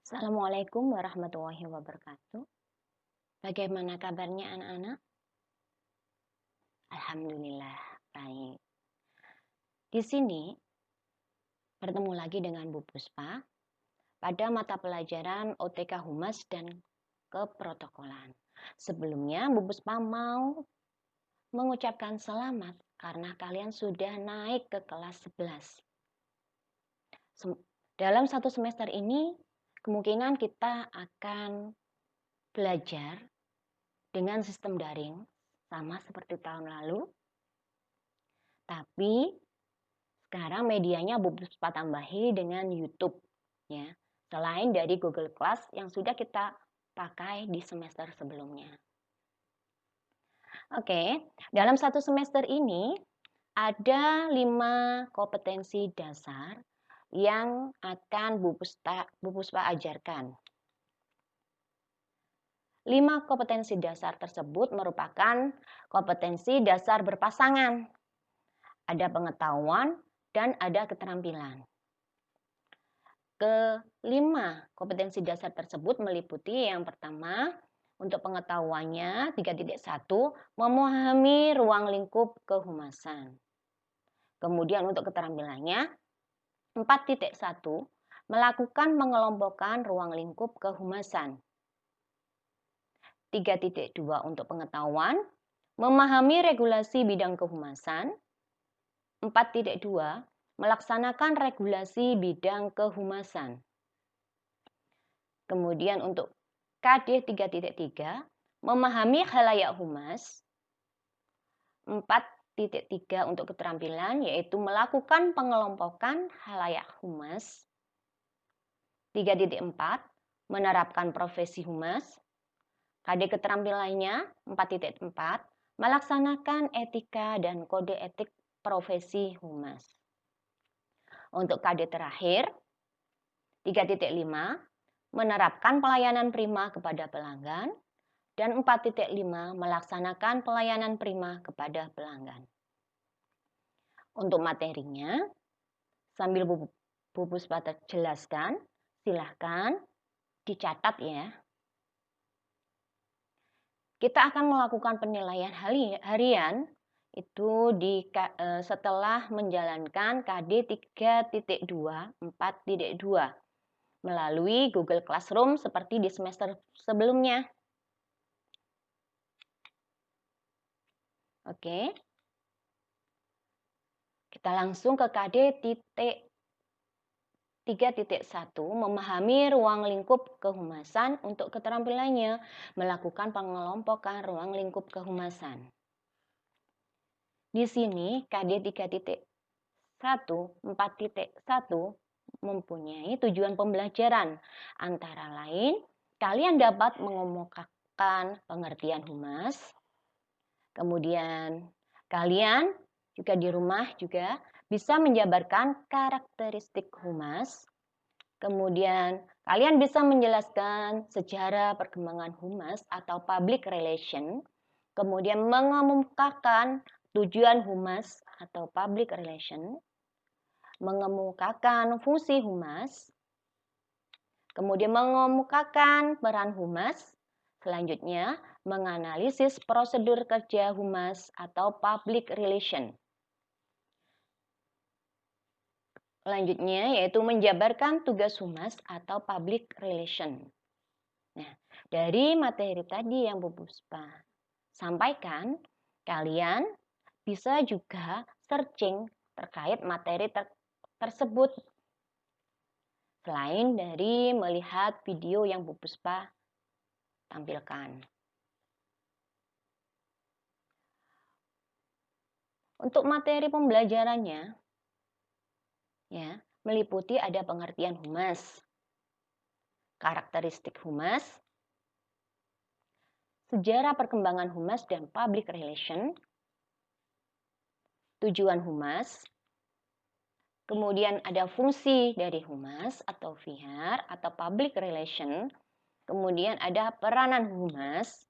Assalamualaikum warahmatullahi wabarakatuh. Bagaimana kabarnya anak-anak? Alhamdulillah, baik. Di sini bertemu lagi dengan Bu Puspa pada mata pelajaran OTK Humas dan Keprotokolan. Sebelumnya Bu Puspa mau mengucapkan selamat karena kalian sudah naik ke kelas 11. Dalam satu semester ini kemungkinan kita akan belajar dengan sistem daring sama seperti tahun lalu. Tapi sekarang medianya Bu Puspa tambahi dengan YouTube ya. Selain dari Google Class yang sudah kita pakai di semester sebelumnya. Oke, dalam satu semester ini ada 5 kompetensi dasar yang akan Bu Puspa ajarkan. 5 kompetensi dasar tersebut merupakan kompetensi dasar berpasangan. Ada pengetahuan dan ada keterampilan. Kelima kompetensi dasar tersebut meliputi yang pertama, untuk pengetahuannya 3.1 memahami ruang lingkup kehumasan. Kemudian untuk keterampilannya 4.1 melakukan pengelompokan ruang lingkup kehumasan. 3.2 untuk pengetahuan memahami regulasi bidang kehumasan. 4.2 melaksanakan regulasi bidang kehumasan. Kemudian untuk KD 3.3 memahami khalayak humas. 4.3 untuk keterampilan yaitu melakukan pengelompokan khalayak humas. 3.4 menerapkan profesi humas. KD keterampilannya 4.4 melaksanakan etika dan kode etik profesi humas. Untuk KD terakhir 3.5 menerapkan pelayanan prima kepada pelanggan dan 4.5 melaksanakan pelayanan prima kepada pelanggan. Untuk materinya sambil Bu Puspa jelaskan, silahkan dicatat ya. Kita akan melakukan penilaian harian itu setelah menjalankan KD 3.2, 4.2 melalui Google Classroom seperti di semester sebelumnya. Oke. Kita langsung ke KD 3.1 memahami ruang lingkup kehumasan. Untuk keterampilannya melakukan pengelompokan ruang lingkup kehumasan. Di sini KD 3.1, 4.1 mempunyai tujuan pembelajaran. Antara lain, kalian dapat mengemukakan pengertian humas. Kemudian kalian juga di rumah juga bisa menjabarkan karakteristik humas. Kemudian kalian bisa menjelaskan sejarah perkembangan humas atau public relation. Kemudian mengemukakan tujuan humas atau public relation. Mengemukakan fungsi humas. Kemudian mengemukakan peran humas. Selanjutnya, menganalisis prosedur kerja humas atau public relation. Selanjutnya, yaitu menjabarkan tugas humas atau public relation. Nah, dari materi tadi yang Bu Puspa sampaikan, kalian bisa juga searching terkait materi tersebut. Selain dari melihat video yang Bu Puspa tampilkan. Untuk materi pembelajarannya, ya, meliputi ada pengertian humas, karakteristik humas, sejarah perkembangan humas dan public relation, tujuan humas, kemudian ada fungsi dari humas atau vihar atau public relation, kemudian ada peranan humas,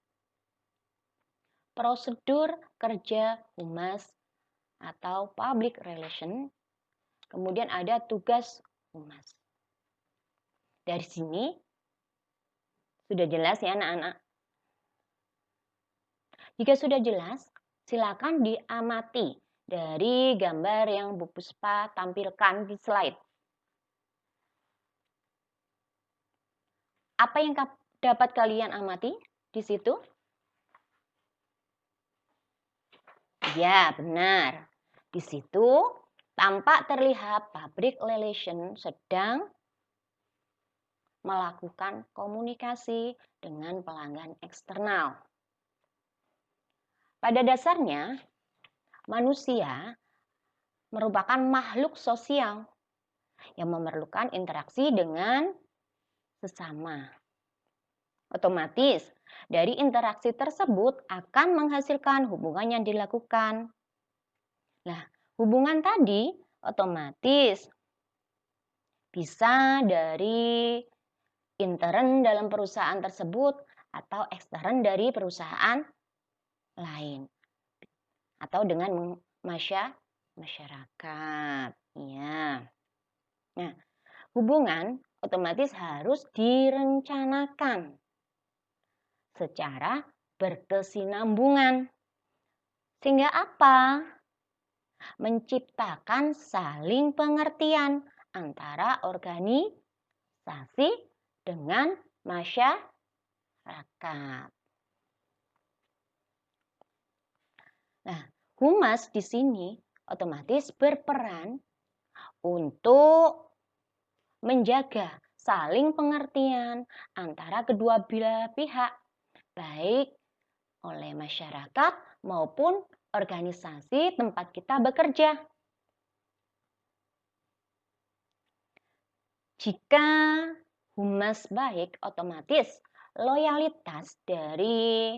prosedur kerja humas atau public relation, kemudian ada tugas humas. Dari sini sudah jelas ya anak-anak? Jika sudah jelas, silakan diamati dari gambar yang Bu Puspa tampilkan di slide. Apa yang dapat kalian amati di situ? Ya, benar. Di situ tampak terlihat pabrik Lelation sedang melakukan komunikasi dengan pelanggan eksternal. Pada dasarnya, manusia merupakan makhluk sosial yang memerlukan interaksi dengan sesama. Otomatis, dari interaksi tersebut akan menghasilkan hubungan yang dilakukan. Nah, hubungan tadi otomatis bisa dari intern dalam perusahaan tersebut atau ekstern dari perusahaan lain atau dengan masyarakat. Ya. Nah, hubungan otomatis harus direncanakan secara berkesinambungan. Sehingga apa? Menciptakan saling pengertian antara organisasi dengan masyarakat. Nah, humas di sini otomatis berperan untuk menjaga saling pengertian antara kedua belah pihak, baik oleh masyarakat maupun organisasi tempat kita bekerja. Jika humas baik, otomatis loyalitas dari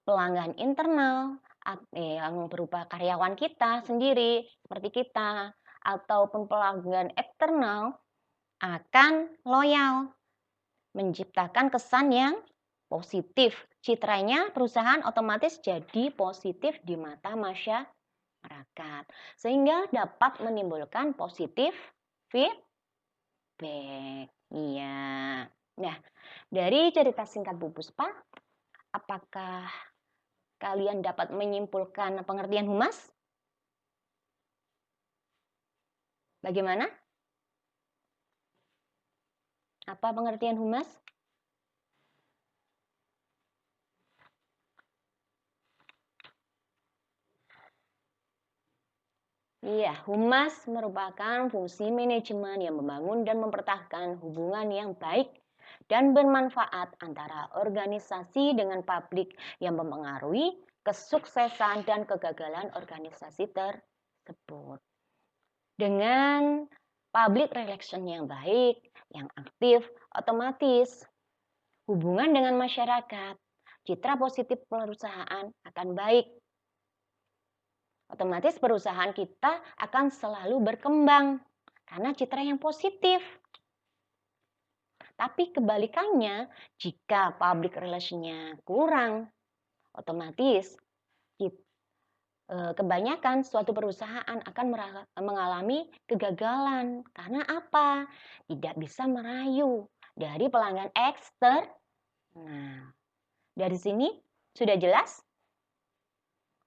pelanggan internal yang berupa karyawan kita sendiri, seperti kita, ataupun pelanggan eksternal akan loyal, menciptakan kesan yang positif. Citranya perusahaan otomatis jadi positif di mata masyarakat, sehingga dapat menimbulkan positif feedback. Iya. Nah, dari cerita singkat Bu Puspa, apakah kalian dapat menyimpulkan pengertian humas? Bagaimana? Apa pengertian humas? Iya, humas merupakan fungsi manajemen yang membangun dan mempertahankan hubungan yang baik dan bermanfaat antara organisasi dengan publik yang mempengaruhi kesuksesan dan kegagalan organisasi tersebut. Dengan public relation yang baik, yang aktif, otomatis hubungan dengan masyarakat, citra positif perusahaan akan baik. Otomatis perusahaan kita akan selalu berkembang karena citra yang positif. Tapi kebalikannya, jika public relation-nya kurang, otomatis kebanyakan suatu perusahaan akan mengalami kegagalan. Karena apa? Tidak bisa merayu dari pelanggan eksternal. Nah, dari sini sudah jelas?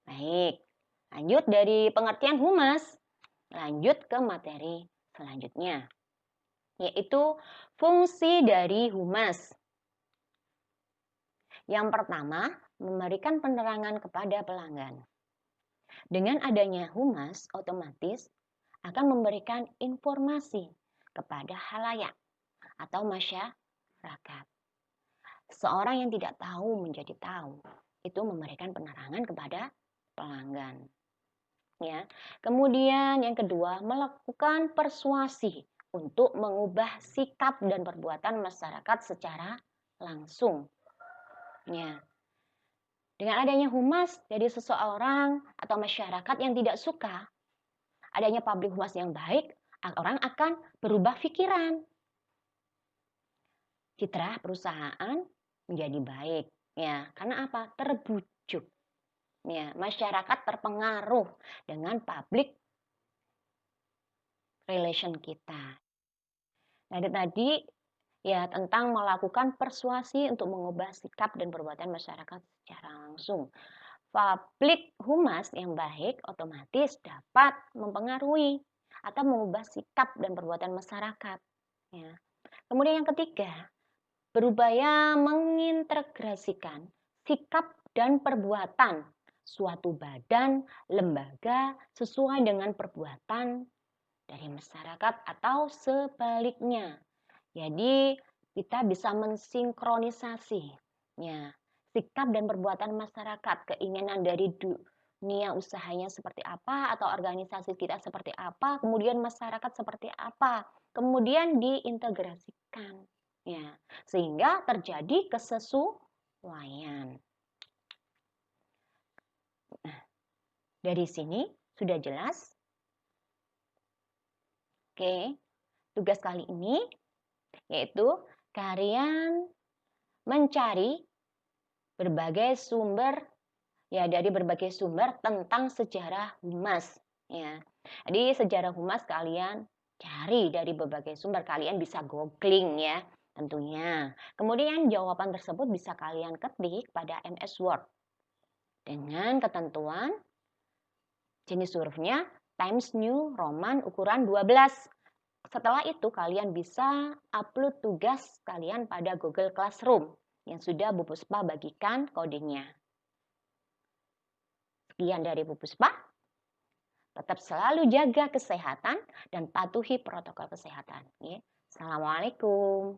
Baik. Lanjut dari pengertian humas, lanjut ke materi selanjutnya, yaitu fungsi dari humas. Yang pertama, memberikan penerangan kepada pelanggan. Dengan adanya humas, otomatis akan memberikan informasi kepada halayak atau masyarakat. Seorang yang tidak tahu menjadi tahu, itu memberikan penerangan kepada pelanggan. Ya. Kemudian yang kedua, melakukan persuasi untuk mengubah sikap dan perbuatan masyarakat secara langsung. Ya. Dengan adanya humas dari seseorang atau masyarakat yang tidak suka adanya public humas yang baik, orang akan berubah pikiran. Citra perusahaan menjadi baik. Ya, karena apa? Terbujuk. Ya, masyarakat terpengaruh dengan public relation kita. Nah, tadi ya tentang melakukan persuasi untuk mengubah sikap dan perbuatan masyarakat secara langsung. Public humas yang baik otomatis dapat mempengaruhi atau mengubah sikap dan perbuatan masyarakat. Ya. Kemudian yang ketiga, berupaya mengintegrasikan sikap dan perbuatan suatu badan, lembaga sesuai dengan perbuatan dari masyarakat atau sebaliknya. Jadi kita bisa mensinkronisasi ya, sikap dan perbuatan masyarakat, keinginan dari dunia usahanya seperti apa atau organisasi kita seperti apa, kemudian masyarakat seperti apa, kemudian diintegrasikan ya, sehingga terjadi kesesuaian. Nah, dari sini sudah jelas. Oke, tugas kali ini yaitu kalian mencari berbagai sumber ya, dari berbagai sumber tentang sejarah humas ya. Jadi sejarah humas kalian cari dari berbagai sumber, kalian bisa googling ya tentunya. Kemudian jawaban tersebut bisa kalian ketik pada MS Word dengan ketentuan jenis hurufnya Times New Roman ukuran 12. Setelah itu kalian bisa upload tugas kalian pada Google Classroom yang sudah Bu Puspa bagikan kodenya. Sekian dari Bu Puspa. Tetap selalu jaga kesehatan dan patuhi protokol kesehatan. Assalamualaikum.